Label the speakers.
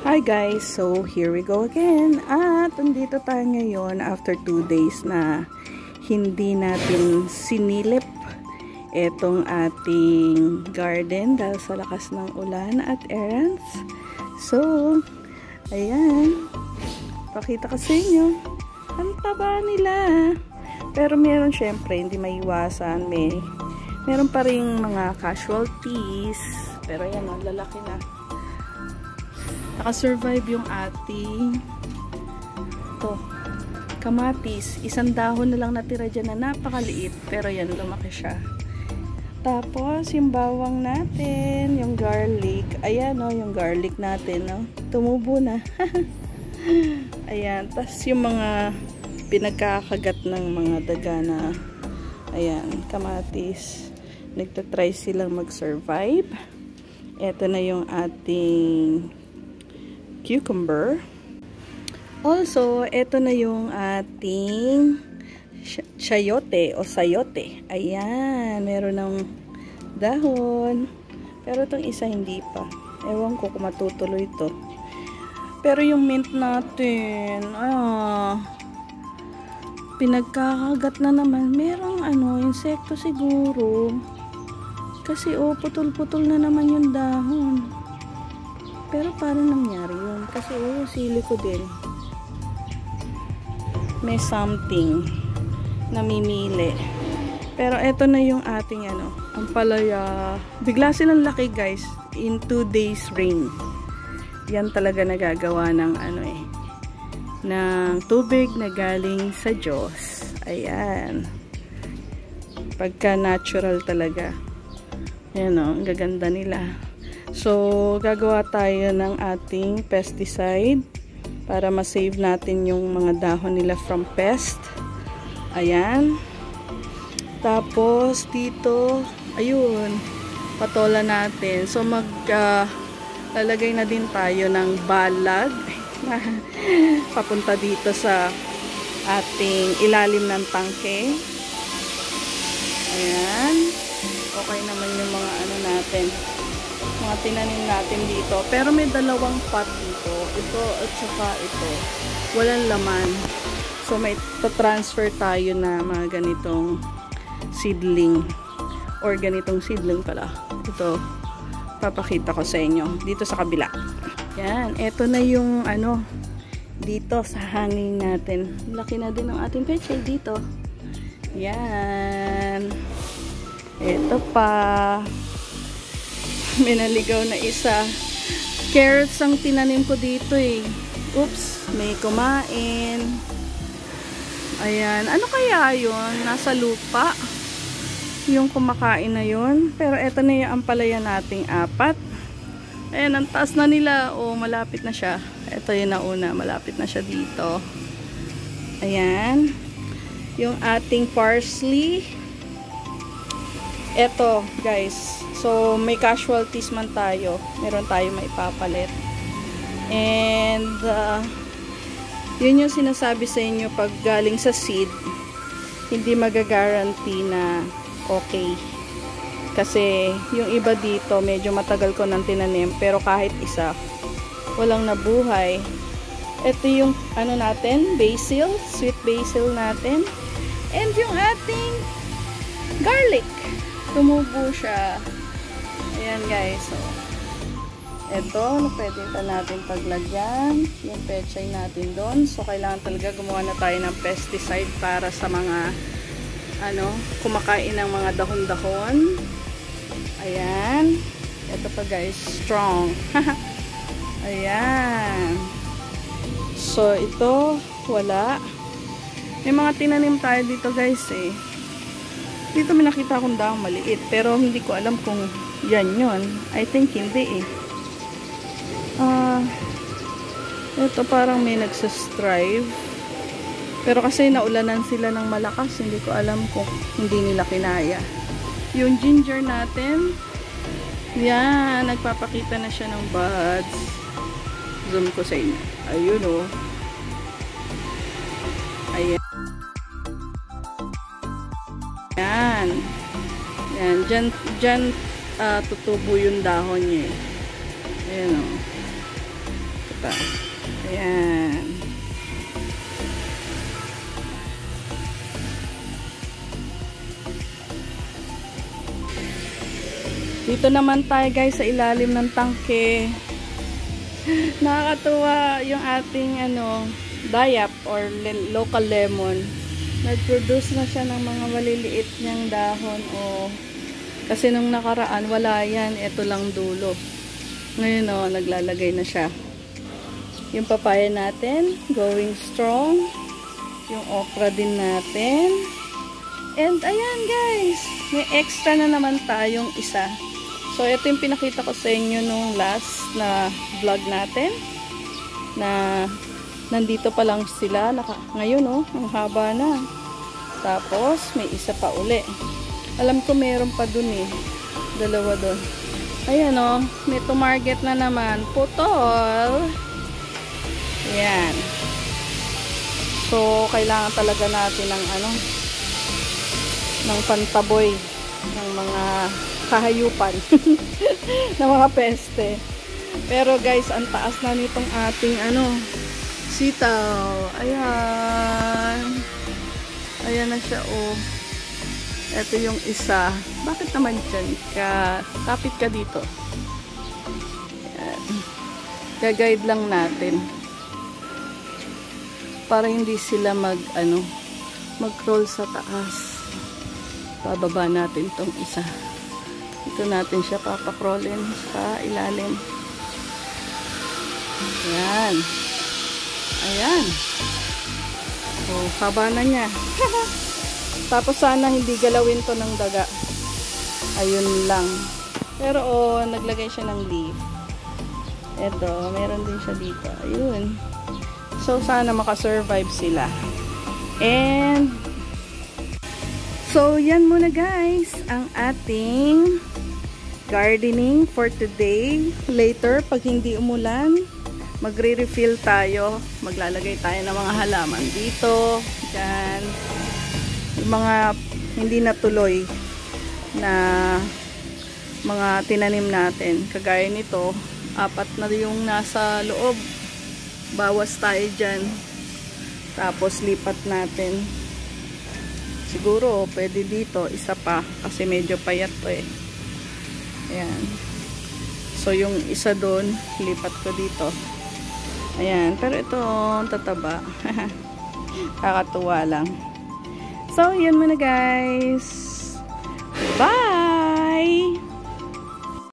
Speaker 1: Hi guys, so here we go again. At nandito tayo ngayon after 2 days na hindi natin sinilip etong ating garden dahil sa lakas ng ulan at errands. So, ayan. Pakita ko sa inyo. Ang taba nila. Pero meron syempre, hindi maiwasan. Meron pa rin mga casualties. Pero ayan, ang lalaki na. Nakasurvive yung ating kamatis. Isang dahon na lang natira dyan na napakaliit. Pero yan, lumaki siya. Tapos, yung bawang natin, yung garlic. Ayan, no, yung garlic natin, no, tumubo na. Ayan. Tapos, yung mga pinagkakagat ng mga daga na, ayan, kamatis. Nagtatry silang mag-survive. Ito na yung ating cucumber. Also, ito na yung ating chayote o sayote. Ayan, meron ng dahon. Pero itong isa hindi pa. Ewan ko kung matutuloy ito. Pero yung mint natin, pinagkakagat na naman. Merong insekto siguro. Kasi putol-putol na naman yung dahon. Pero paano nangyari yun? Kasi sili ko din. May something namimili. Pero eto na yung ating ampalaya. Bigla silang laki guys. In 2 days rain. Yan talaga nagagawa ng ng tubig na galing sa Diyos. Ayan. Pagka natural talaga. Ayan ang gaganda nila. So, gagawa tayo ng ating pesticide para ma-save natin yung mga dahon nila from pest. Ayan. Tapos, dito, ayun, patola natin. So, lalagay na din tayo ng balag papunta dito sa ating ilalim ng tangke. Ayan. Okay naman yung mga natin. Mga tinanim natin dito. Pero may dalawang pot dito. Ito at saka ito. Walang laman. So may transfer tayo na mga ganitong seedling. Or ganitong seedling pala. Ito. Papakita ko sa inyo. Dito sa kabila. Yan. Ito na yung dito sa hanging natin. Laki na din ang ating pechay dito. Yan. Ito pa. May naligaw na isa. Carrots ang tinanim ko dito eh. Oops, may kumain. Ayan, ano kaya yun? Nasa lupa yung kumakain na yun. Pero eto na yung ampalaya nating 4. Ayan, ang taas na nila. Malapit na siya. Eto yung nauna, malapit na siya dito. Ayan. Yung ating parsley. Eto guys, so may casualties man tayo, meron tayo maipapalit. And yun yung sinasabi sa inyo, pag galing sa seed hindi magagaranti na okay, kasi yung iba dito medyo matagal ko nang tinanim pero kahit isa walang nabuhay. Ito yung natin, basil, sweet basil natin, and yung ating garlic, tumubo siya. Ayan guys, so eto, pwede pa natin paglagyan yung pechay natin doon. So kailangan talaga gumawa na tayo ng pesticide para sa mga kumakain ng mga dahon-dahon. Ayan, eto pa guys, strong. Ayan. So ito, wala. May mga tinanim tayo dito guys eh. Dito may nakita akong dahong maliit. Pero hindi ko alam kung yan yun. I think hindi eh. Ito parang may nagsastrive. Pero kasi naulanan sila ng malakas. Hindi ko alam kung hindi nila kinaya. Yung ginger natin. Yan. Nagpapakita na siya ng buds. Zoom ko sa inyo. Ayun o. Ayan. Yan. Yan. Diyan tutubo yung dahon niya. Ayan o. makita. Ayan. Dito naman tayo guys sa ilalim ng tangke. Nakakatuwa yung ating dayap or local lemon. Nag-produce na siya ng mga maliliit niyang dahon. Kasi nung nakaraan wala yan, ito lang dulo. Ngayon naglalagay na siya. Yung papaya natin going strong. Yung okra din natin. And ayan guys, may extra na naman tayong isa. So, ito yung pinakita ko sa inyo nung last na vlog natin. Na nandito pa lang sila. Ngayon, ang haba na. Tapos, may isa pa uli. Alam ko meron pa dun eh. Dalawa dun. Ayan may tumarget na naman. Putol. Ayan. So, kailangan talaga natin ng pantaboy ng mga kahayupan ng mga peste. Pero guys, ang taas na nitong ating sitaw. Ayan. Ayan na siya Ito yung isa. Bakit naman dyan ka? Kapit ka dito. Ayan. Gagayad lang natin. Para hindi sila mag-roll sa taas. Pababa natin tong isa. Ito natin siya papakrolin sa ilalim. Ayan. Ayan. Haba na niya. Tapos sana hindi galawin to ng daga. Ayun lang. Pero naglagay siya ng leaf. Ito, meron din siya dito. Ayun. So sana makasurvive sila. And so yan muna guys ang ating gardening for today. Later, pag hindi umulan, magre-refill tayo. Maglalagay tayo ng mga halaman dito, dyan. Yung mga hindi natuloy na mga tinanim natin. Kagaya nito, 4 na yung nasa loob. Bawas tayo dyan. Tapos lipat natin. Siguro, pwede dito, isa pa. Kasi medyo payat to Ayan. So, yung isa doon, lipat ko dito. Ayan. Pero ito, tataba. Kakatuwa lang. So, yun muna guys. Bye!